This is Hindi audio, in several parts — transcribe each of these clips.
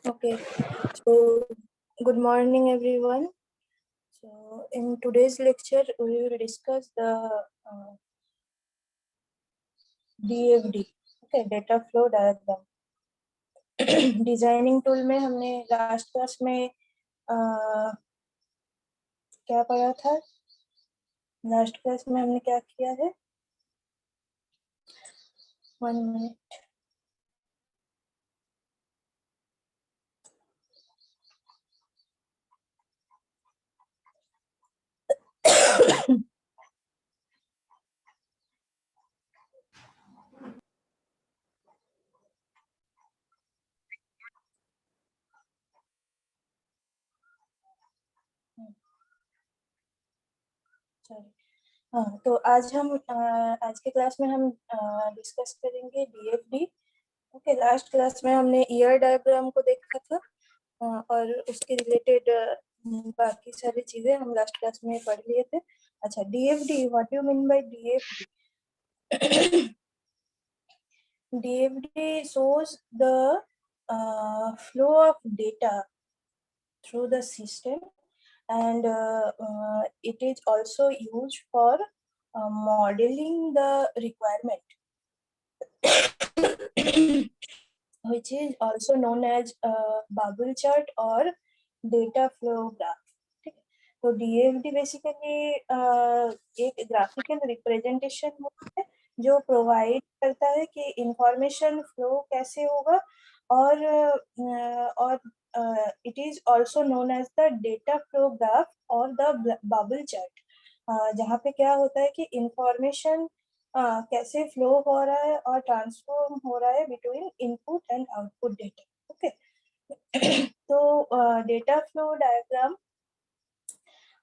Okay, so good morning, everyone. So in today's lecture, we will discuss the DFD, okay, data flow diagram. Designing tool में हमने लास्ट क्लास में क्या पढ़ा था? लास्ट क्लास में हमने क्या किया है? 1 मिनट. हाँ, तो आज के क्लास में हम डिस्कस करेंगे DFD. ओके, लास्ट क्लास में हमने ईयर डायग्राम को देखा था और उसके रिलेटेड बाकी सारी चीजें हम लास्ट क्लास में पढ़ लिए थे. अच्छा, DFD, what you mean by DFD? DFD shows the flow of data through the system, and it is also used for modeling the requirement, which is also known as bubble chart or data flow graph. ठीक है, तो DFD बेसिकली एक ग्राफिकल रिप्रेजेंटेशन होता है जो प्रोवाइड करता है कि इंफॉर्मेशन फ्लो कैसे होगा, और it is also known as the data flow graph or the bubble chart, जहाँ पे क्या होता है कि इंफॉर्मेशन कैसे फ्लो हो रहा है और ट्रांसफॉर्म हो रहा है between input and output data. Okay, तो डेटा फ्लो डायग्राम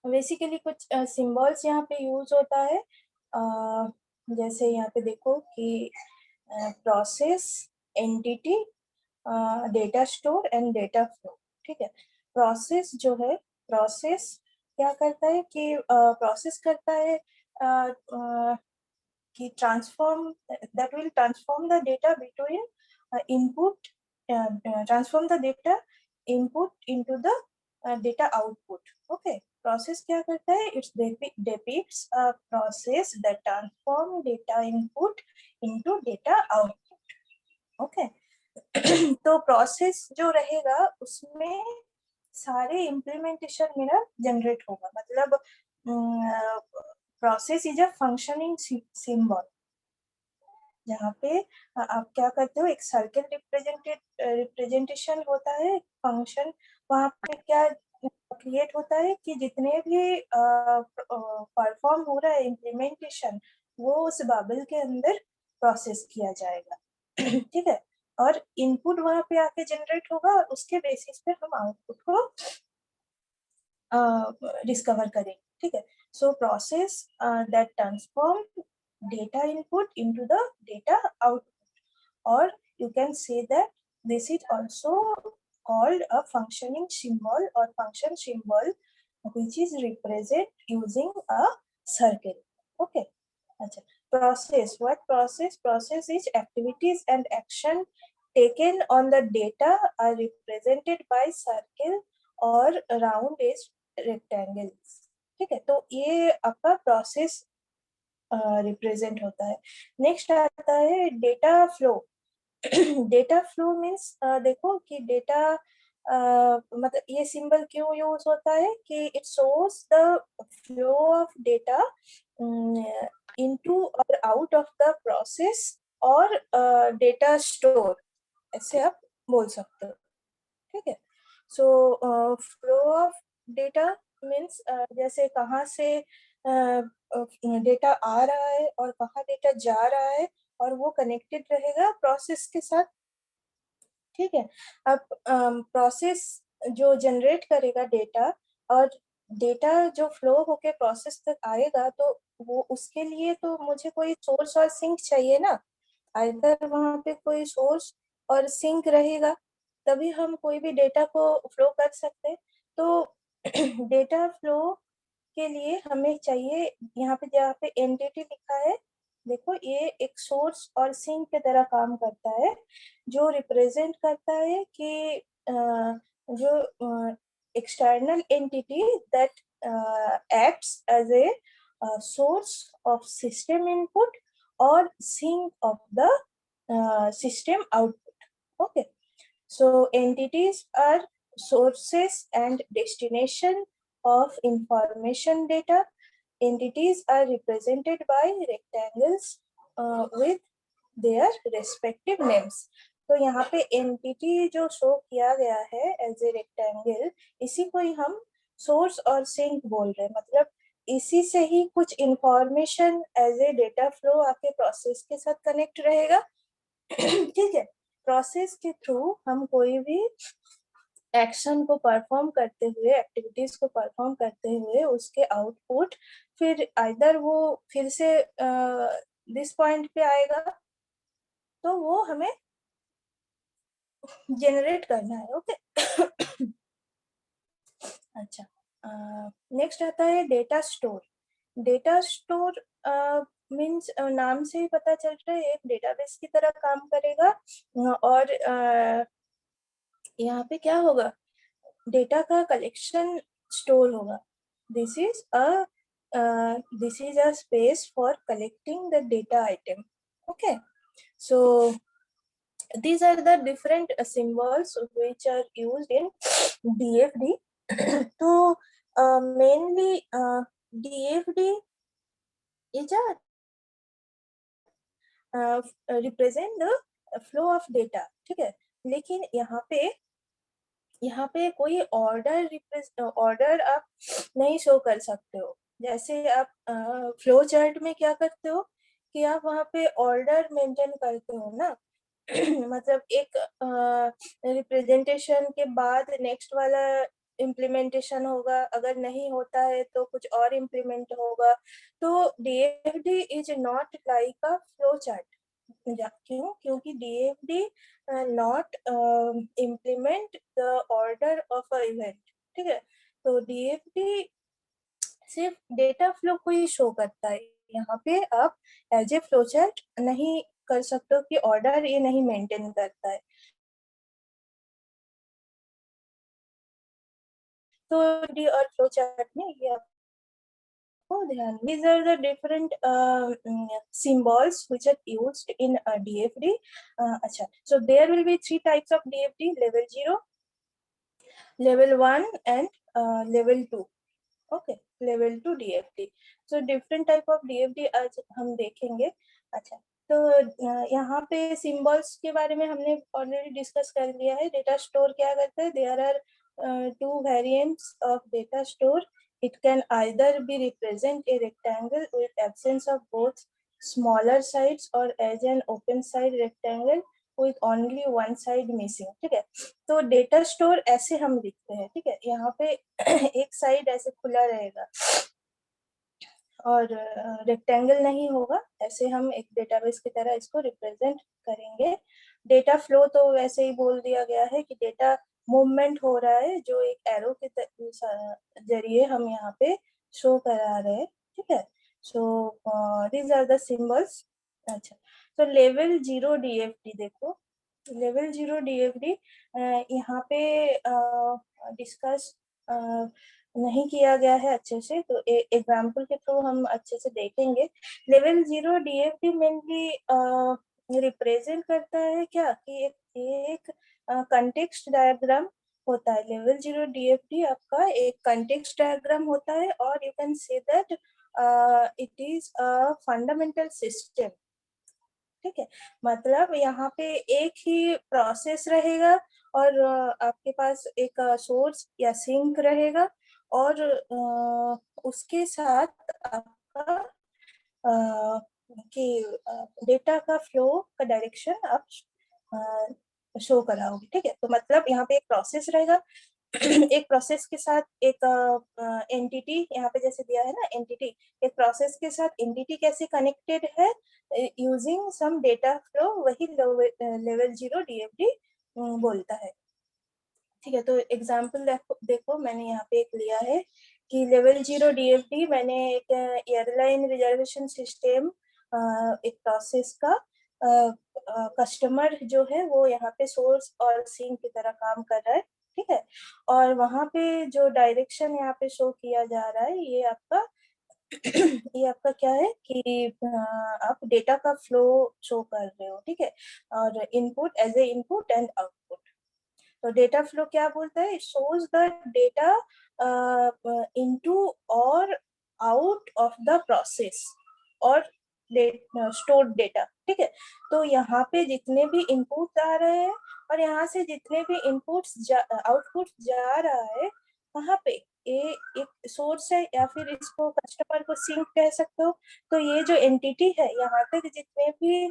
बेसिकली कुछ सिंबल्स यहाँ पे यूज होता है. जैसे यहाँ पे देखो कि process, entity, data store and data flow. ठीक है, प्रोसेस जो है, प्रोसेस क्या करता है कि प्रोसेस करता है कि that will transform the data between transform the data input into the data output. Okay, process क्या करता है? It depicts a process that transform data input into data output. Okay, तो प्रोसेस जो रहेगा उसमें सारे इम्प्लीमेंटेशन मेरा जनरेट होगा. मतलब process is a functioning symbol, जहाँ पे आप क्या करते हो, एक सर्कल रिप्रेजेंटेशन होता है फंक्शन. वहाँ पे क्या क्रिएट होता है कि जितने भी परफॉर्म हो रहा है इम्प्लीमेंटेशन, वो उस बबल के अंदर प्रोसेस किया जाएगा. ठीक है, और इनपुट वहां पे आके जनरेट होगा और उसके बेसिस पे हम आउटपुट को डिस्कवर करेंगे. ठीक है, so process that transform data input into the data output, or you can say that this is also called a functioning symbol or function symbol, which is represent using a circle. Okay, अच्छा, process, what process? Process is activities and action taken on the data are represented by circle or round edge rectangles. ठीक है, तो ये आपका प्रोसेस रिप्रेजेंट होता है. नेक्स्ट आता है data flow. Data flow means देखो कि डेटा मतलब ये सिंबल क्यों यूज होता है कि it shows the flow of data into और आउट ऑफ द प्रोसेस और डेटा स्टोर, ऐसे आप बोल सकते हो. ठीक है, so flow of data means जैसे कहाँ से डेटा आ रहा है और कहाँ डेटा जा रहा है, और वो कनेक्टेड रहेगा प्रोसेस के साथ. ठीक है, अब प्रोसेस जो जनरेट करेगा डेटा, और डेटा जो फ्लो होके प्रोसेस तक आएगा, तो वो उसके लिए तो मुझे कोई सोर्स और सिंक चाहिए ना. आइदर वहां पे कोई सोर्स और सिंक रहेगा तभी हम कोई भी डेटा को फ्लो कर सकते हैं. तो डेटा फ्लो के लिए हमें चाहिए, जहाँ पे एंटिटी लिखा है, देखो ये एक सोर्स और सिंक की तरह काम करता है, जो रिप्रेजेंट करता है कि जो external entity that acts as a source of system input or sink of the system output. Okay, so entities are sources and destination of information data. Entities are represented by rectangles with their respective names. तो यहाँ पे एंटिटी जो शो किया गया है एज ए रेक्टेंगल, इसी को ही हम सोर्स और सिंक बोल रहे हैं। मतलब इसी से ही कुछ information as a data flow आपके प्रोसेस के साथ कनेक्ट रहेगा। ठीक है, प्रोसेस के थ्रू हम कोई भी एक्शन को परफॉर्म करते हुए, एक्टिविटीज को परफॉर्म करते हुए उसके आउटपुट फिर आइदर वो फिर से दिस पॉइंट पे आएगा, तो वो हमें जनरेट करना है। ओके अच्छा, नेक्स्ट आता है data store. Data store means नाम से ही पता चल रहा है एक डेटाबेस की तरह काम करेगा। और यहाँ पे क्या होगा, डेटा का कलेक्शन स्टोर होगा। This is a space for collecting the data item. Okay, so these are the different symbols which are used in DFD. So mainly DFD is a represent the flow of data। ठीक है, लेकिन यहाँ पे कोई ऑर्डर आप नहीं शो कर सकते हो। जैसे आप फ्लो चार्ट में क्या करते हो कि आप वहाँ पे ऑर्डर मेंटेन करते हो ना। मतलब एक रिप्रेजेंटेशन के बाद नेक्स्ट वाला इम्प्लीमेंटेशन होगा, अगर नहीं होता है तो कुछ और इम्प्लीमेंट होगा। तो DFD is not like a flow chart. क्यों? क्योंकि DFD not implement the order of a event. ठीक है, तो DFD सिर्फ डेटा फ्लो को ही शो करता है। यहाँ पे आप एज ए फ्लो चार्ट नहीं कर सकते हो कि ऑर्डर ये नहीं मेंटेन करता है। तो डी और फ्लो चार्ट में ये ध्यान। These are the different symbols which are used in DFD. अच्छा, so there will be 3 types of DFD: level 0, level 1 and level 2. Okay, level 2 DFD. So different type of DFD आज हम देखेंगे। अच्छा, तो यहाँ पे सिंबल्स के बारे में हमने ऑलरेडी डिस्कस कर लिया है। डेटा स्टोर क्या करता है? There are two variants of data store. It can either be represent a rectangle with absence of both smaller sides or as an open side rectangle with only one side missing। ठीक है, तो डेटा स्टोर ऐसे हम लिखते हैं। ठीक है, यहाँ पे एक साइड ऐसे खुला रहेगा और रेक्टेंगल नहीं होगा। ऐसे हम एक डेटाबेस की तरह इसको रिप्रेजेंट करेंगे। डेटा फ्लो तो वैसे ही बोल दिया गया है कि डेटा मूवमेंट हो रहा है, जो एक एरो के जरिए हम यहाँ पे शो करा रहे हैं। ठीक है, so these are the symbols. अच्छा, तो लेवल 0 DFD देखो। लेवल 0 DFD यहाँ पे डिस्कस नहीं किया गया है अच्छे से, तो एग्जाम्पल के थ्रू हम अच्छे से देखेंगे। लेवल 0 DFD मेनली रिप्रेजेंट करता है क्या कि एक कंटेक्स्ट डायग्राम होता है। लेवल 0 DFD आपका एक कंटेक्स्ट डायग्राम होता है, और you can say that it is a fundamental system. ठीक है, मतलब यहाँ पे एक ही प्रोसेस रहेगा और आपके पास एक सोर्स या सिंक रहेगा, और उसके साथ आपका कि डेटा का फ्लो का डायरेक्शन आप शो कराओगे। ठीक है, तो मतलब यहाँ पे एक प्रोसेस रहेगा। एक प्रोसेस के साथ एक एंटिटी, यहाँ पे जैसे दिया है ना एंटिटी, एक प्रोसेस के साथ एंटिटी कैसे कनेक्टेड है यूजिंग सम डेटा फ्लो, वही लेवल 0 DFD बोलता है। ठीक है, तो एग्जांपल देखो मैंने यहाँ पे एक लिया है कि लेवल 0 DFD मैंने एक एयरलाइन रिजर्वेशन सिस्टम एक प्रोसेस का कस्टमर जो है वो यहाँ पे सोर्स और सिंक की तरह काम कर रहा है, ठीक है। और वहां पे जो डायरेक्शन यहाँ पे शो किया जा रहा है, ये आपका ये आपका क्या है कि आप डेटा का फ्लो शो कर रहे हो, ठीक है। और input as a input and output. तो डेटा फ्लो क्या बोलता है, शोज द डेटा इनटू और आउट ऑफ द प्रोसेस और स्टोर्ड डेटा, ठीक है। तो यहाँ पे जितने भी इनपुट आ रहे हैं और यहाँ से जितने भी इनपुट्स आउटपुट जा रहा है, वहां पे ये एक सोर्स है, या फिर इसको कस्टमर को सिंक कह सकते हो। तो ये जो एंटिटी है, यहाँ पे जितने भी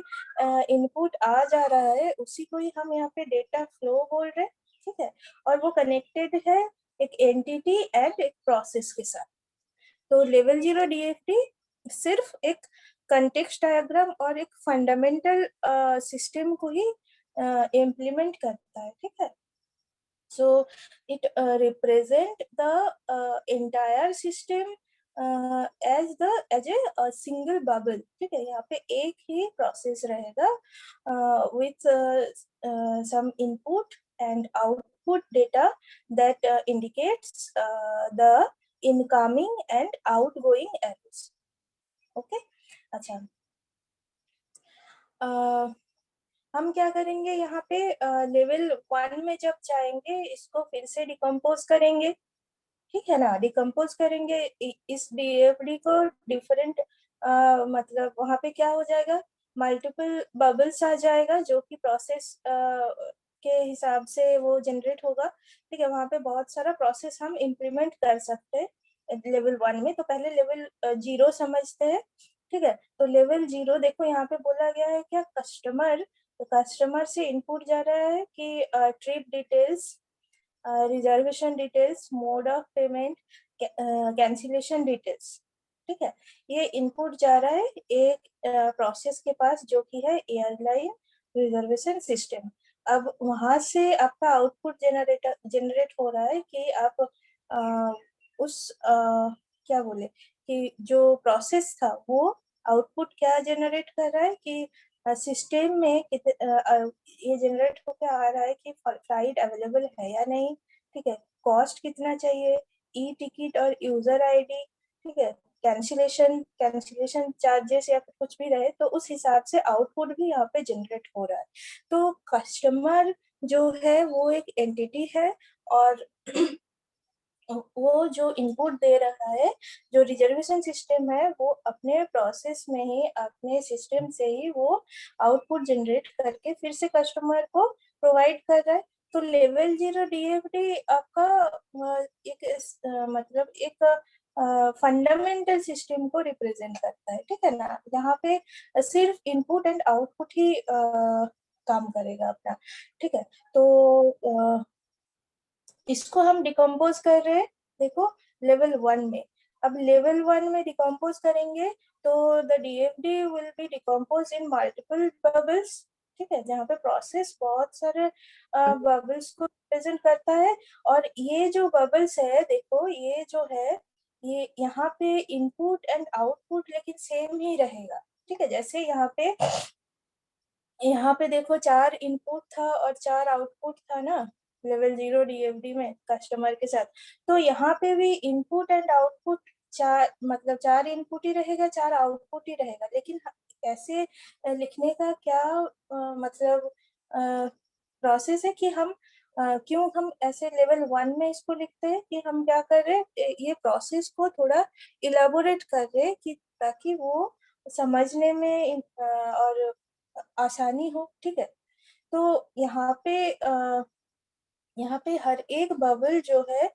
इनपुट आ जा रहा है, उसी को ही हम यहाँ पे डेटा फ्लो बोल रहे हैं, ठीक है। और वो कनेक्टेड है एक एंटिटी एंड एक प्रोसेस के साथ। तो लेवल 0 डीएफडी सिर्फ एक कंटेक्स्ट डायग्राम और एक फंडामेंटल सिस्टम को ही इम्प्लीमेंट करता है, ठीक है। So it represent the entire system as a single bubble, ठीक है। यहाँ पे एक ही प्रोसेस रहेगा with some input and output data that indicates the incoming and outgoing errors, okay। अच्छा, हम क्या करेंगे यहाँ पे, लेवल 1 में जब जाएंगे इसको फिर से डिकम्पोज करेंगे, ठीक है ना। डिकम्पोज करेंगे इस डीएफडी को डिफरेंट, मतलब वहां पे क्या हो जाएगा, मल्टीपल बबल्स आ जाएगा जो कि प्रोसेस के हिसाब से वो जनरेट होगा, ठीक है। वहां पे बहुत सारा प्रोसेस हम इम्प्लीमेंट कर सकते हैं लेवल 1 में। तो पहले लेवल 0 समझते हैं, ठीक है। तो लेवल 0 देखो, यहाँ पे बोला गया है क्या, कस्टमर। तो कस्टमर से इनपुट जा रहा है कि trip details, reservation details, mode of payment, cancellation details, ठीक है। ये इनपुट जा रहा है एक प्रोसेस के पास जो कि है एयरलाइन रिजर्वेशन सिस्टम। अब वहां से आपका आउटपुट जनरेट हो रहा है कि आप उस क्या बोले कि जो प्रोसेस था वो आउटपुट क्या जनरेट कर रहा है कि सिस्टम में ये जनरेट होकर आ रहा है कि फ्लाइट अवेलेबल है या नहीं, ठीक है। कॉस्ट कितना चाहिए, ई टिकट और यूजर आईडी, ठीक है। कैंसिलेशन चार्जेस या फिर कुछ भी रहे, तो उस हिसाब से आउटपुट भी यहाँ पे जनरेट हो रहा है। तो कस्टमर जो है वो एक एंटिटी है, और वो जो इनपुट दे रहा है, जो रिजर्वेशन सिस्टम है, वो अपने प्रोसेस में ही, अपने सिस्टम से ही वो आउटपुट जनरेट करके फिर से कस्टमर को प्रोवाइड कर रहा है। तो लेवल 0 डीएफडी आपका मतलब एक फंडामेंटल सिस्टम को रिप्रेजेंट करता है, ठीक है ना। यहाँ पे सिर्फ इनपुट एंड आउटपुट ही काम करेगा अपना, ठीक है। तो इसको हम डिकम्पोज कर रहे हैं, देखो लेवल 1 में। अब लेवल 1 में डिकम्पोज करेंगे तो the DFD will be decompose in multiple bubbles, ठीक है। जहाँ पे प्रोसेस बहुत सारे बबल्स को रिप्रेजेंट करता है। और ये जो बबल्स है, देखो ये जो है, ये यहाँ पे इनपुट एंड आउटपुट लेकिन सेम ही रहेगा, ठीक है। जैसे यहाँ पे देखो 4 इनपुट था और 4 आउटपुट था ना, लेवल 0 डीएफडी में कस्टमर के साथ। तो यहाँ पे भी इनपुट एंड आउटपुट 4, मतलब 4 इनपुट ही रहेगा, 4 आउटपुट ही रहेगा। लेकिन ऐसे लिखने का क्या मतलब प्रोसेस है कि हम क्यों हम ऐसे लेवल 1 में इसको लिखते हैं कि हम क्या कर रहे हैं, ये प्रोसेस को थोड़ा इलाबोरेट कर रहे हैं कि ताकि वो समझने में और आसानी हो, ठीक है। तो यहाँ पे हर एक बबल जो है,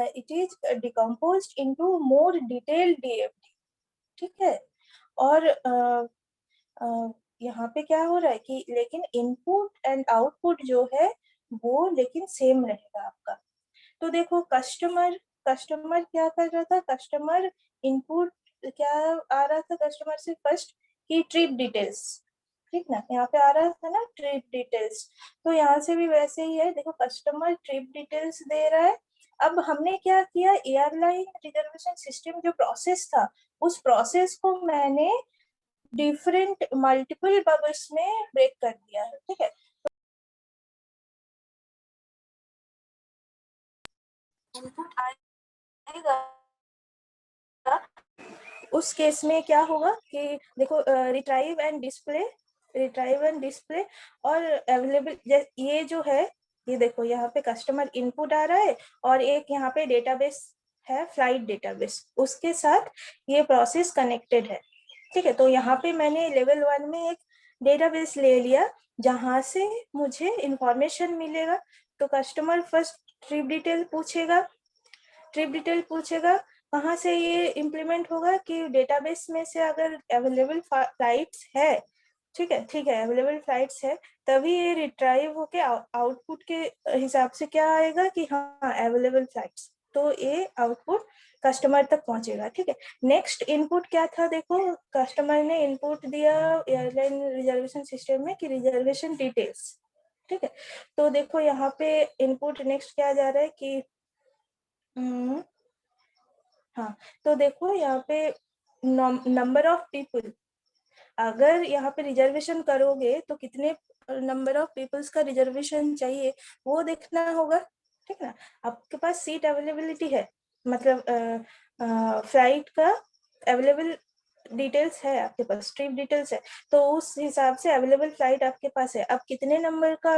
it is decomposed into more detailed DFD, ठीक है। और यहाँ पे क्या हो रहा है कि लेकिन इनपुट एंड आउटपुट जो है वो लेकिन सेम रहेगा आपका। तो देखो कस्टमर क्या कर रहा था, कस्टमर इनपुट क्या आ रहा था कस्टमर से फर्स्ट, की ट्रिप डिटेल्स, ठीक ना। यहाँ पे आ रहा था ना ट्रिप डिटेल्स। तो यहाँ से भी वैसे ही है, देखो कस्टमर ट्रिप डिटेल्स दे रहा है। अब हमने क्या किया, एयरलाइन रिजर्वेशन सिस्टम जो प्रोसेस था, उस प्रोसेस को मैंने डिफरेंट मल्टीपल बबल्स में ब्रेक कर दिया है, ठीक है। इनपुट आएगा, उस केस में क्या होगा कि देखो रिट्राइव एंड डिस्प्ले और अवेलेबल, ये जो है, ये देखो यहाँ पे कस्टमर इनपुट आ रहा है और एक यहाँ पे डेटाबेस है, फ्लाइट डेटाबेस, उसके साथ ये प्रोसेस कनेक्टेड है, ठीक है। तो यहाँ पे मैंने लेवल 1 में एक डेटाबेस ले लिया जहां से मुझे इंफॉर्मेशन मिलेगा। तो कस्टमर फर्स्ट ट्रिप डिटेल पूछेगा, कहाँ से ये इम्प्लीमेंट होगा कि डेटाबेस में से अगर अवेलेबल फ्लाइट्स है, ठीक है अवेलेबल फ्लाइट्स है, तभी ये रिट्राइव होके आउटपुट के हिसाब से क्या आएगा कि हाँ अवेलेबल फ्लाइट्स, तो ये आउटपुट कस्टमर तक पहुंचेगा, ठीक है। नेक्स्ट इनपुट क्या था, देखो कस्टमर ने इनपुट दिया एयरलाइन रिजर्वेशन सिस्टम में कि रिजर्वेशन डिटेल्स, ठीक है। तो देखो यहाँ पे इनपुट नेक्स्ट क्या जा रहा है कि हाँ, तो देखो यहाँ पे नंबर ऑफ पीपल, अगर यहाँ पे रिजर्वेशन करोगे तो कितने नंबर ऑफ पीपल्स का रिजर्वेशन चाहिए वो देखना होगा, ठीक है ना। आपके पास सीट अवेलेबिलिटी है, मतलब फ्लाइट का अवेलेबल डिटेल्स है आपके पास, ट्रिप डिटेल्स है, तो उस हिसाब से अवेलेबल फ्लाइट आपके पास है। अब कितने नंबर का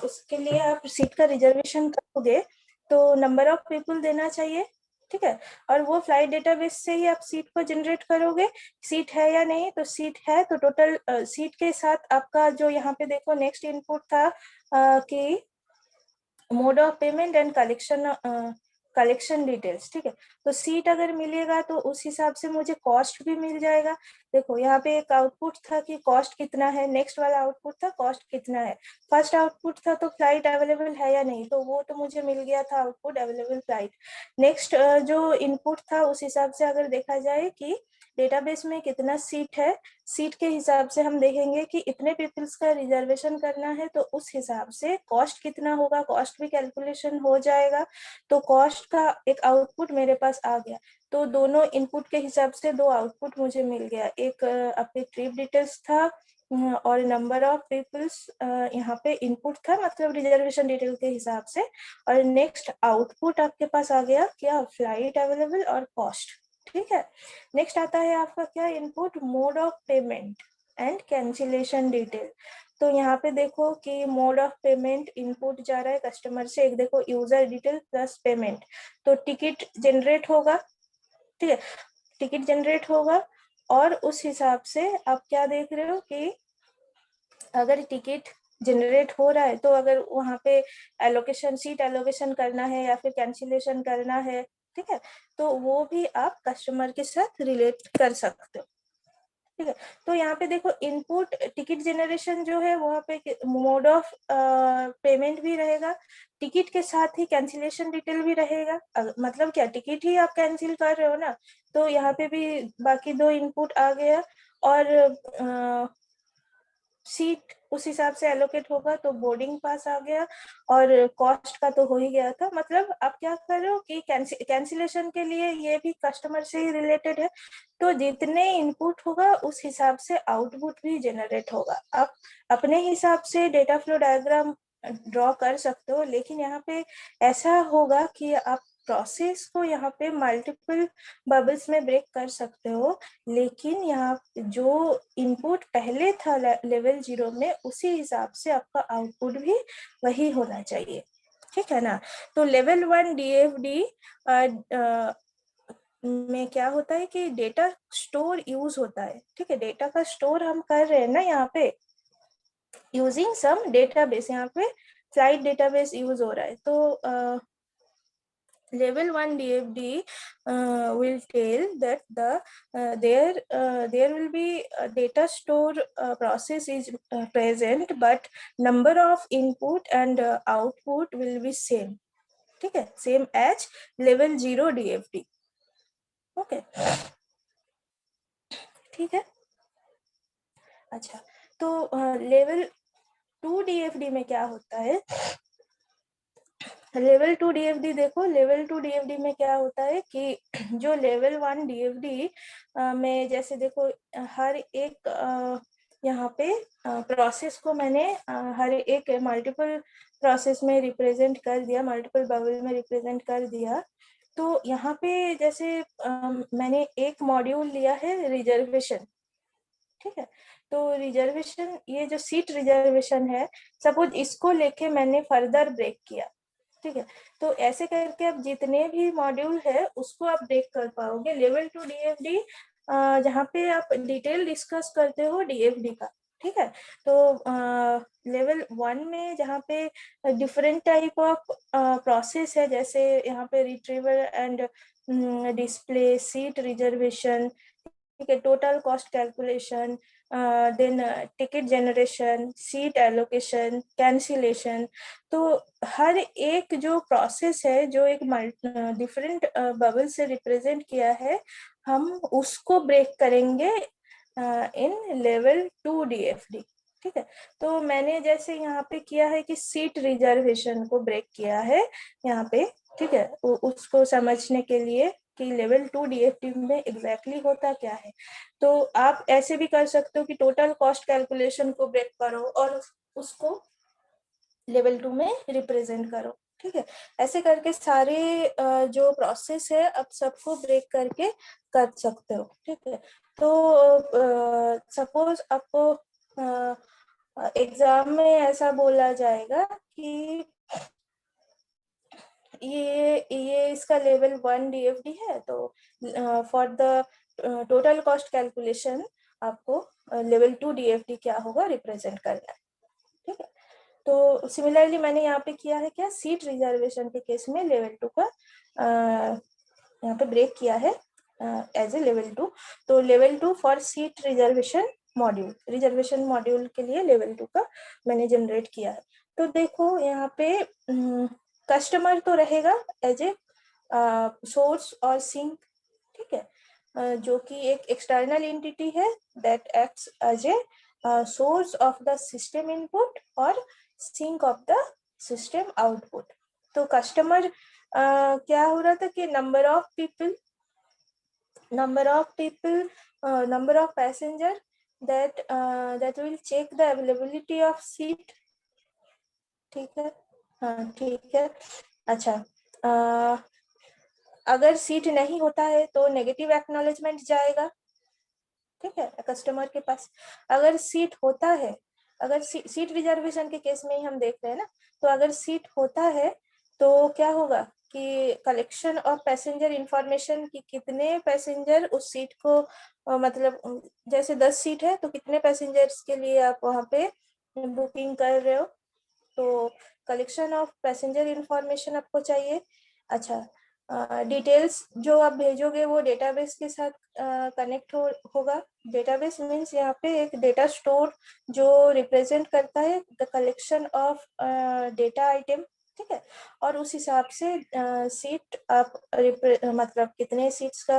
उसके लिए आप सीट का रिजर्वेशन करोगे तो नंबर ऑफ पीपल देना चाहिए, ठीक है। और वो फ्लाइट डेटाबेस से ही आप सीट को जनरेट करोगे, सीट है या नहीं, तो सीट है तो टोटल सीट के साथ आपका जो यहाँ पे देखो नेक्स्ट इनपुट था कि mode of payment and collection details, ठीक है। तो सीट अगर मिलेगा तो उस हिसाब से मुझे कॉस्ट भी मिल जाएगा। देखो यहाँ पे एक आउटपुट था कि कॉस्ट कितना है, नेक्स्ट वाला आउटपुट था कॉस्ट कितना है। फर्स्ट आउटपुट था तो फ्लाइट अवेलेबल है या नहीं, तो वो तो मुझे मिल गया था आउटपुट अवेलेबल फ्लाइट। नेक्स्ट जो इनपुट था उस हिसाब से अगर देखा जाए कि डेटाबेस में कितना सीट है, सीट के हिसाब से हम देखेंगे कि इतने पीपल्स का रिजर्वेशन करना है, तो उस हिसाब से कॉस्ट कितना होगा, कॉस्ट भी कैलकुलेशन हो जाएगा। तो कॉस्ट का एक आउटपुट मेरे पास आ गया। तो दोनों इनपुट के हिसाब से दो आउटपुट मुझे मिल गया, एक आपके ट्रिप डिटेल्स था और नंबर ऑफ पीपल्स यहाँ पे इनपुट था, मतलब रिजर्वेशन डिटेल के हिसाब से। और नेक्स्ट आउटपुट आपके पास आ गया क्या, फ्लाइट अवेलेबल और कॉस्ट, ठीक है। नेक्स्ट आता है आपका क्या input, mode of payment and cancellation detail. तो यहाँ पे देखो कि मोड ऑफ पेमेंट इनपुट जा रहा है कस्टमर से, एक देखो यूजर डिटेल प्लस पेमेंट, तो टिकट जनरेट होगा, ठीक है, टिकट जनरेट होगा। और उस हिसाब से आप क्या देख रहे हो कि अगर टिकट जनरेट हो रहा है तो अगर वहाँ पे एलोकेशन, सीट एलोकेशन करना है या फिर कैंसिलेशन करना है, ठीक है, तो वो भी आप कस्टमर के साथ रिलेट कर सकते हो, ठीक है। तो यहाँ पे देखो इनपुट टिकट जनरेशन जो है वहाँ पे मोड ऑफ पेमेंट भी रहेगा, टिकट के साथ ही कैंसिलेशन डिटेल भी रहेगा। मतलब क्या, टिकट ही आप कैंसिल कर रहे हो ना, तो यहाँ पे भी बाकी दो इनपुट आ गया। और सीट उस हिसाब से एलोकेट होगा, तो बोर्डिंग पास आ गया। और कॉस्ट का तो हो ही गया था, मतलब आप क्या कर रहे हो कि कैंसिलेशन के लिए ये भी कस्टमर से ही रिलेटेड है। तो जितने इनपुट होगा उस हिसाब से आउटपुट भी जनरेट होगा। आप अपने हिसाब से डेटा फ्लो डायग्राम ड्रॉ कर सकते हो, लेकिन यहाँ पे ऐसा होगा कि आप प्रोसेस को यहाँ पे मल्टीपल बबल्स में ब्रेक कर सकते हो, लेकिन यहाँ जो इनपुट पहले था लेवल 0 में, उसी हिसाब से आपका आउटपुट भी वही होना चाहिए, ठीक है ना। तो लेवल 1 डीएफडी में क्या होता है कि डेटा स्टोर यूज होता है, ठीक है, डेटा का स्टोर हम कर रहे हैं ना यहाँ पे यूजिंग सम डेटाबेस, यहाँ पे फ्लाइट डेटाबेस यूज हो रहा है। तो level 1 DFD will tell that there will be a data store process is present, but number of input and output will be same, ठीक है, same as level 0 DFD, okay, ठीक है। अच्छा, तो लेवल 2 DFD में क्या होता है, लेवल 2 डीएफडी देखो, लेवल 2 डीएफडी में क्या होता है कि जो लेवल 1 डीएफडी में जैसे देखो हर एक यहाँ पे प्रोसेस को मैंने हर एक मल्टीपल प्रोसेस में रिप्रेजेंट कर दिया, मल्टीपल बबल में रिप्रेजेंट कर दिया। तो यहाँ पे जैसे मैंने एक मॉड्यूल लिया है रिजर्वेशन, ठीक है। तो रिजर्वेशन, ये जो सीट रिजर्वेशन है, सपोज इसको लेके मैंने फर्दर ब्रेक किया, ठीक है। तो ऐसे करके आप जितने भी मॉड्यूल है उसको आप ब्रेक कर पाओगे। लेवल 2 डीएफडी जहाँ पे आप डिटेल डिस्कस करते हो डीएफडी का, ठीक है। तो लेवल 1 में जहाँ पे डिफरेंट टाइप ऑफ प्रोसेस है, जैसे यहाँ पे retrieval and display, seat reservation, ठीक है, total cost calculation, then ticket generation, seat allocation, cancellation. तो हर एक जो प्रोसेस है जो एक डिफरेंट बबल से रिप्रेजेंट किया है, हम उसको ब्रेक करेंगे इन लेवल 2 डीएफडी, ठीक है। तो मैंने जैसे यहाँ पे किया है कि सीट रिजर्वेशन को ब्रेक किया है यहाँ पे, ठीक है, उसको समझने के लिए कि लेवल 2 डीएफडी में एग्जैक्टली होता क्या है। तो आप ऐसे भी कर सकते हो कि टोटल कॉस्ट कैलकुलेशन को ब्रेक करो और उसको लेवल 2 में रिप्रेजेंट करो, ठीक है। ऐसे करके सारे जो प्रोसेस है अब सबको ब्रेक करके कर सकते हो, ठीक है। तो सपोज आपको एग्जाम में ऐसा बोला जाएगा कि ये इसका लेवल 1 डीएफडी है, तो for the total cost calculation आपको लेवल 2 डीएफडी क्या होगा रिप्रेजेंट करना है, ठीक है। तो सिमिलरली मैंने यहाँ पे किया है क्या, सीट रिजर्वेशन के केस में लेवल 2 का यहाँ पे ब्रेक किया है एज ए लेवल 2। तो level 2 for seat reservation module, reservation module के लिए लेवल 2 का मैंने जनरेट किया है। तो देखो यहाँ पे कस्टमर तो रहेगा एज ए सोर्स और सिंक, ठीक है, जो कि एक एक्सटर्नल एंटिटी है that acts as a source of the system input और sink of the system output. तो कस्टमर क्या हो रहा था कि number of people, number of passenger that will check the availability of seat, ठीक है। हाँ ठीक है। अच्छा, अगर सीट नहीं होता है तो नेगेटिव एक्नॉलेजमेंट जाएगा, ठीक है, कस्टमर के पास। अगर सीट होता है, अगर सीट रिजर्वेशन के केस में ही हम देख रहे हैं ना, तो अगर सीट होता है तो क्या होगा कि कलेक्शन ऑफ पैसेंजर इंफॉर्मेशन कि कितने पैसेंजर उस सीट को मतलब जैसे 10 सीट है तो कितने पैसेंजर्स के लिए आप वहाँ पे बुकिंग कर रहे हो, तो कलेक्शन ऑफ पैसेंजर इंफॉर्मेशन आपको चाहिए। अच्छा, डिटेल्स जो आप भेजोगे वो डेटाबेस के साथ कनेक्ट होगा। डेटाबेस मीन्स यहाँ पे एक डेटा स्टोर जो रिप्रेजेंट करता है the collection of data item, ठीक है। और उस हिसाब से सीट आप मतलब कितने सीट्स का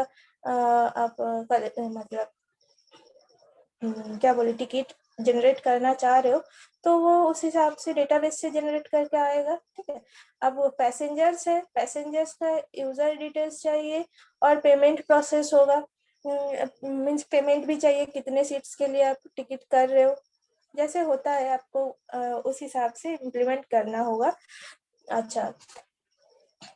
आप मतलब क्या बोले टिकट जनरेट करना चाह रहे हो, तो वो उस हिसाब से डेटाबेस से जनरेट करके आएगा, ठीक है। अब वो पैसेंजर्स है, पैसेंजर्स का यूजर डिटेल्स चाहिए और पेमेंट प्रोसेस होगा, मीन्स पेमेंट भी चाहिए कितने सीट्स के लिए आप टिकट कर रहे हो, जैसे होता है आपको उस हिसाब से इम्प्लीमेंट करना होगा। अच्छा,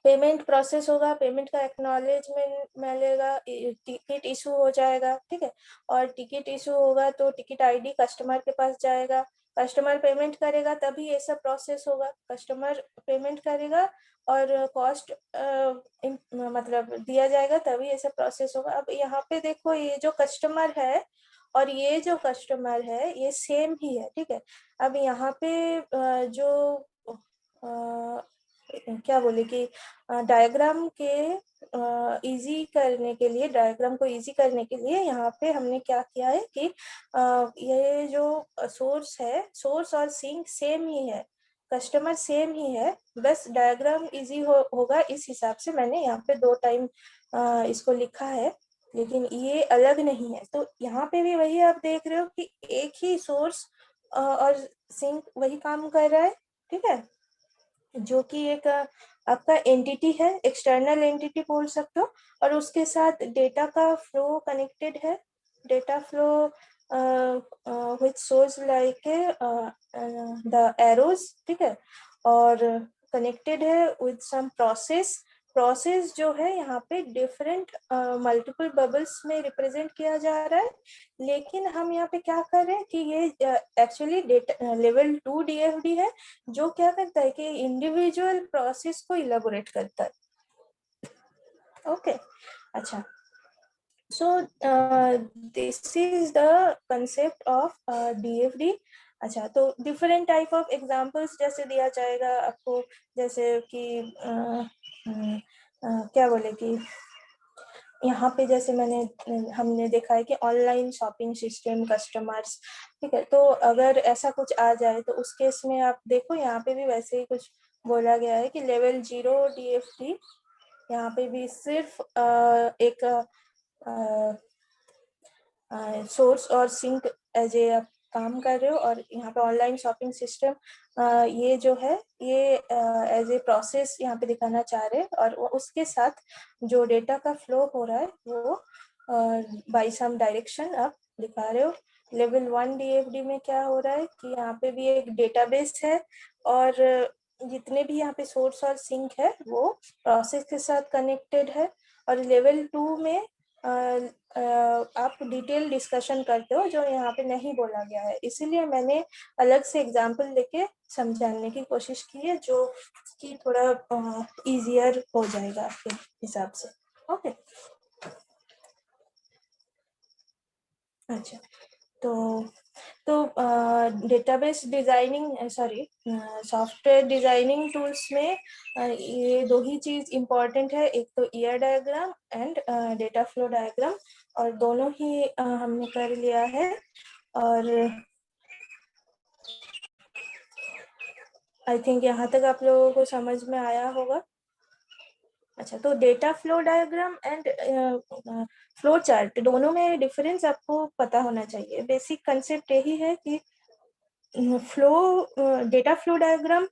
पेमेंट प्रोसेस होगा, पेमेंट का एक्नॉलेजमेंट मिलेगा, टिकट इशू हो जाएगा, ठीक है। और टिकट इशू होगा तो टिकट आईडी कस्टमर के पास जाएगा, कस्टमर पेमेंट करेगा तभी ये सब प्रोसेस होगा। कस्टमर पेमेंट करेगा और कॉस्ट मतलब दिया जाएगा तभी ये सब प्रोसेस होगा। अब यहाँ पे देखो ये जो कस्टमर है और ये जो कस्टमर है ये सेम ही है, ठीक है। अब यहाँ पे जो क्या बोले कि डायग्राम के इजी करने के लिए, डायग्राम को इजी करने के लिए यहाँ पे हमने क्या किया है कि ये जो सोर्स है, सोर्स और सिंक सेम ही है, कस्टमर सेम ही है, बस डायग्राम इजी होगा इस हिसाब से मैंने यहाँ पे 2 टाइम इसको लिखा है, लेकिन ये अलग नहीं है। तो यहाँ पे भी वही आप देख रहे हो कि एक ही सोर्स और सिंक वही काम कर रहा है, ठीक है, जो कि एक आपका एंटिटी है, एक्सटर्नल एंटिटी बोल सकते हो, और उसके साथ डेटा का फ्लो कनेक्टेड है, data flow which shows like the arrows, ठीक है, और कनेक्टेड है विद सम प्रोसेस। प्रोसेस जो है यहाँ पे डिफरेंट मल्टीपल बबल्स में रिप्रेजेंट किया जा रहा है, लेकिन हम यहाँ पे क्या कर रहे हैं कि ये एक्चुअली डेटा लेवल 2 डीएफडी है, जो क्या करता है कि इंडिविजुअल प्रोसेस को इलेबोरेट करता है। ओके, अच्छा, so this is the concept of DFD। अच्छा, तो डिफरेंट टाइप ऑफ एग्जांपल्स जैसे दिया जाएगा आपको, जैसे कि क्या बोले कि यहाँ पे जैसे हमने देखा है कि ऑनलाइन शॉपिंग सिस्टम कस्टमर्स, ठीक है, तो अगर ऐसा कुछ आ जाए तो उस केस में आप देखो यहाँ पे भी वैसे ही कुछ बोला गया है कि लेवल 0 DFD, यहाँ पे भी सिर्फ एक सोर्स और सिंक एज ए आप काम कर रहे हो, और यहाँ पे ऑनलाइन शॉपिंग सिस्टम ये जो है ये एज ए प्रोसेस यहाँ पे दिखाना चाह रहे हैं, और उसके साथ जो डेटा का फ्लो हो रहा है वो बाई सम डायरेक्शन आप दिखा रहे हो। लेवल 1 डीएफडी में क्या हो रहा है कि यहाँ पे भी एक डेटाबेस है, और जितने भी यहाँ पे सोर्स और सिंक है वो प्रोसेस के साथ कनेक्टेड है। और लेवल 2 में आप डिटेल डिस्कशन करते हो जो यहाँ पे नहीं बोला गया है, इसीलिए मैंने अलग से एग्जांपल लेके समझाने की कोशिश की है, जो कि थोड़ा इजियर हो जाएगा आपके हिसाब से। ओके, अच्छा, तो database designing sorry software designing tools में ये दो ही चीज इम्पोर्टेंट है, एक तो year diagram and data flow diagram, और दोनों ही हमने कर लिया है, और आई थिंक यहाँ तक आप लोगों को समझ में आया होगा। अच्छा, तो data flow diagram and flow chart दोनों में डिफरेंस आपको पता होना चाहिए। बेसिक कंसेप्ट यही है कि flow data flow diagram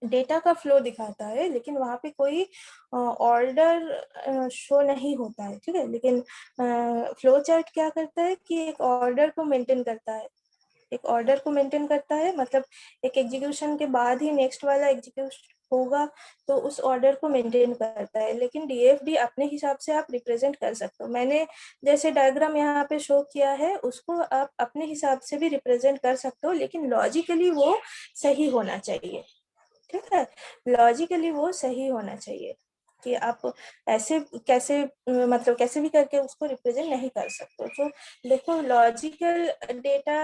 data का फ्लो दिखाता है, लेकिन वहां पे कोई ऑर्डर शो नहीं होता है, ठीक है, लेकिन फ्लो चार्ट क्या करता है कि एक ऑर्डर को मेंटेन करता है, एक ऑर्डर को मेंटेन करता है, मतलब एक एग्जीक्यूशन के बाद ही नेक्स्ट वाला एग्जीक्यूशन होगा, तो उस ऑर्डर को मेंटेन करता है। लेकिन डीएफडी अपने हिसाब से आप रिप्रेजेंट कर सकते हो, मैंने जैसे डायग्राम यहाँ पे शो किया है उसको आप अपने हिसाब से भी रिप्रेजेंट कर सकते हो, लेकिन लॉजिकली वो सही होना चाहिए, ठीक है, लॉजिकली वो सही होना चाहिए, कि आप ऐसे कैसे मतलब कैसे भी करके उसको रिप्रेजेंट नहीं कर सकते। तो देखो, logical data,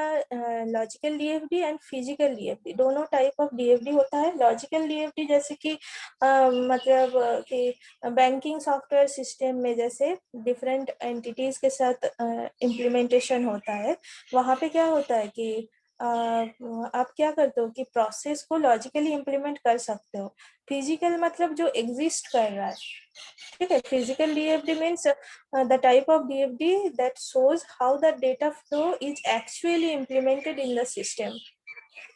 logical DFD and physical DFD दोनों टाइप ऑफ डीएफडी होता है। लॉजिकल डीएफडी जैसे कि मतलब कि बैंकिंग सॉफ्टवेयर सिस्टम में जैसे डिफरेंट एंटिटीज के साथ इम्प्लीमेंटेशन होता है, वहाँ पे क्या होता है कि आप क्या करते हो कि प्रोसेस को लॉजिकली इम्प्लीमेंट कर सकते हो। फिजिकल मतलब जो एग्जिस्ट कर रहा है, ठीक है, physical DFD means the type of DFD that shows how the data flow is actually implemented in the system,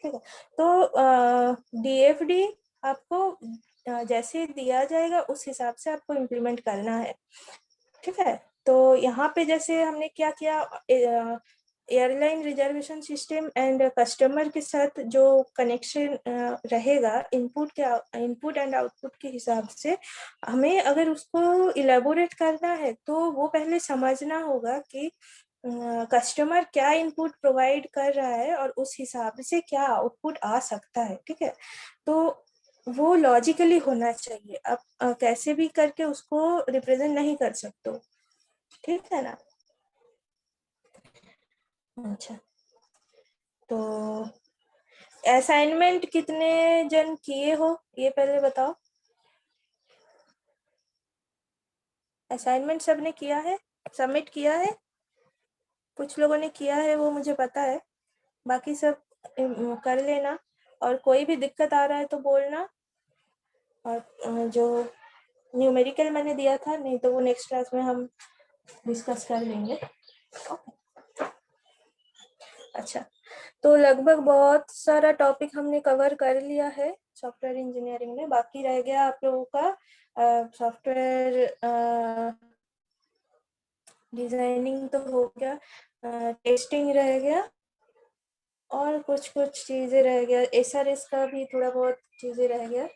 ठीक है। तो डीएफडी आपको जैसे दिया जाएगा उस हिसाब से आपको इम्प्लीमेंट करना है, ठीक है। तो यहाँ पे जैसे हमने क्या किया, airline reservation system and customer के साथ जो कनेक्शन रहेगा इनपुट एंड आउटपुट के हिसाब से, हमें अगर उसको इलेबोरेट करना है तो वो पहले समझना होगा कि कस्टमर क्या इनपुट प्रोवाइड कर रहा है और उस हिसाब से क्या आउटपुट आ सकता है, ठीक है। तो वो लॉजिकली होना चाहिए, आप कैसे भी करके उसको रिप्रेजेंट नहीं कर सकते हो, ठीक है ना। अच्छा, तो असाइनमेंट कितने जन किए हो ये पहले बताओ। असाइनमेंट सबने किया है, सबमिट किया है, कुछ लोगों ने किया है वो मुझे पता है, बाकी सब कर लेना, और कोई भी दिक्कत आ रहा है तो बोलना, और जो न्यूमेरिकल मैंने दिया था नहीं तो वो नेक्स्ट क्लास में हम डिस्कस कर लेंगे। अच्छा, तो लगभग बहुत सारा टॉपिक हमने कवर कर लिया है, सॉफ्टवेयर इंजीनियरिंग में। बाकी रह गया आप लोगों का सॉफ्टवेयर डिजाइनिंग तो हो गया, टेस्टिंग रह गया, और कुछ कुछ चीज़ें रह गया। SRS का भी थोड़ा बहुत चीज़ें रह गया,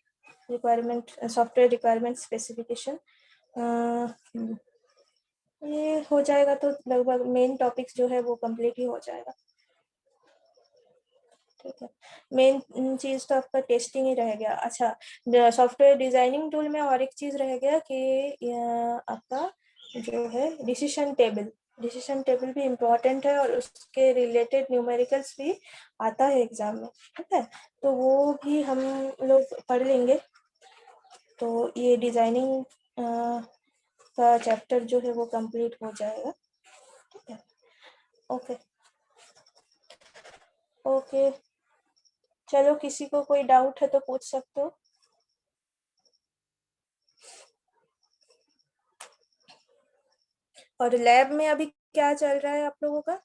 रिक्वायरमेंट सॉफ्टवेयर रिक्वायरमेंट स्पेसिफिकेशन। ये हो जाएगा तो लगभग मेन टॉपिक्स जो है वो कंप्लीट ही हो जाएगा। ठीक है, मेन चीज़ तो आपका टेस्टिंग ही रह गया। अच्छा, सॉफ्टवेयर डिजाइनिंग टूल में और एक चीज़ रह गया कि आपका जो है डिसीजन टेबल भी इम्पोर्टेंट है, और उसके रिलेटेड न्यूमेरिकल्स भी आता है एग्जाम में। ठीक है, तो वो भी हम लोग पढ़ लेंगे। तो ये डिजाइनिंग का चैप्टर जो है वो कंप्लीट हो जाएगा। ठीक है, ओके ओके, चलो किसी को कोई डाउट है तो पूछ सकते हो। और लैब में अभी क्या चल रहा है आप लोगों का?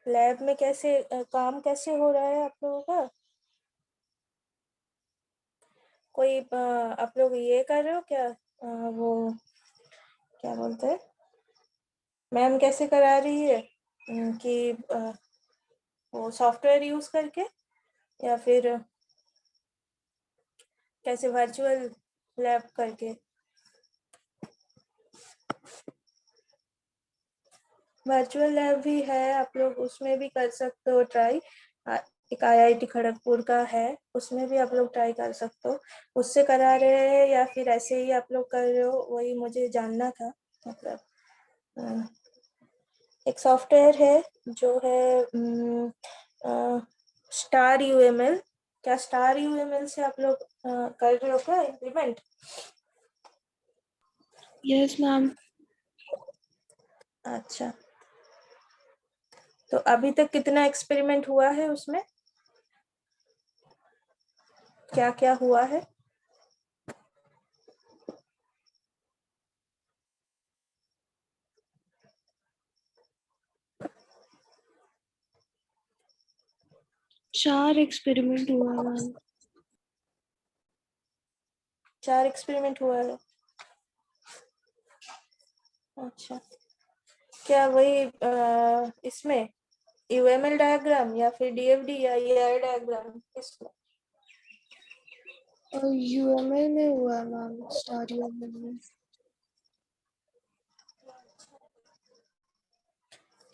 लैब में कैसे काम कैसे हो रहा है आप लोगों का? कोई आप लोग ये कर रहे हो क्या, वो क्या बोलते हैं, मैम कैसे करा रही है कि वो सॉफ्टवेयर यूज करके, या फिर कैसे वर्चुअल लैब करके? वर्चुअल लैब भी है, आप लोग उसमें भी कर सकते हो ट्राई। एक IIT खड़गपुर का है, उसमें भी आप लोग ट्राई कर सकते हो। उससे करा रहे हैं या फिर ऐसे ही आप लोग कर रहे हो, वही मुझे जानना था। मतलब एक सॉफ्टवेयर है जो है स्टार UML। क्या स्टार UML से आप लोग कर रहे हो क्या इम्प्लीमेंट? Yes ma'am. अच्छा, तो अभी तक कितना एक्सपेरिमेंट हुआ है उसमें, क्या क्या हुआ है? चार एक्सपेरिमेंट हुआ मैम। 4 एक्सपेरिमेंट हुआ है। अच्छा, क्या वही इसमें UML डायग्राम या फिर DFD या ER डायग्राम, किसमें? UML में हुआ है मैम, स्टार UML में।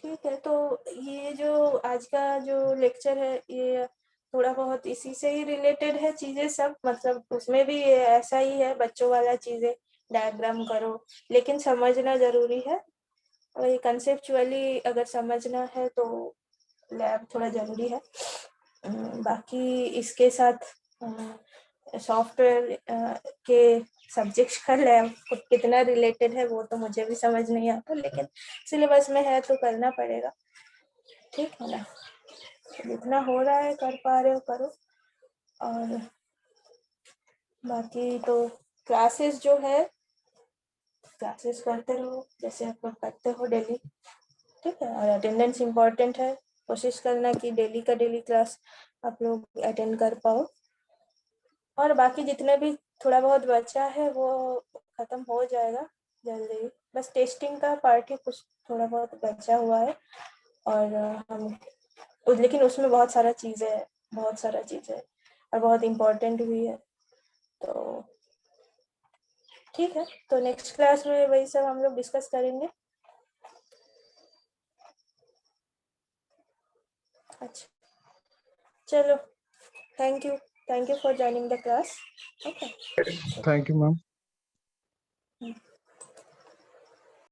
ठीक है, तो ये जो आज का जो लेक्चर है ये थोड़ा बहुत इसी से ही रिलेटेड है चीजें सब। मतलब उसमें भी ये ऐसा ही है, बच्चों वाला चीजें, डायग्राम करो, लेकिन समझना जरूरी है। वही कंसेप्चुअली अगर समझना है तो लैब थोड़ा जरूरी है। बाकी इसके साथ सॉफ्टवेयर के सब्जेक्ट्स का लैब कितना रिलेटेड है वो तो मुझे भी समझ नहीं आता, लेकिन सिलेबस में है तो करना पड़ेगा। ठीक है ना, जितना हो रहा है कर पा रहे हो करो। और बाकी तो क्लासेस जो है, क्लासेस करते रहो जैसे आप लोग करते हो डेली। ठीक है, और अटेंडेंस इम्पोर्टेंट है, कोशिश करना कि डेली का डेली क्लास आप लोग अटेंड कर पाओ। और बाकी जितने भी थोड़ा बहुत बचा है वो खत्म हो जाएगा जल्दी। बस टेस्टिंग का पार्ट ही कुछ थोड़ा बहुत बचा हुआ है, और हम लेकिन उसमें बहुत सारा चीज़ें है, बहुत सारा चीज़ें है, और बहुत इम्पोर्टेंट भी है। तो ठीक है, तो नेक्स्ट क्लास में वही सब हम लोग डिस्कस करेंगे। अच्छा, चलो, thank you for joining the class. Okay, Thank you, ma'am.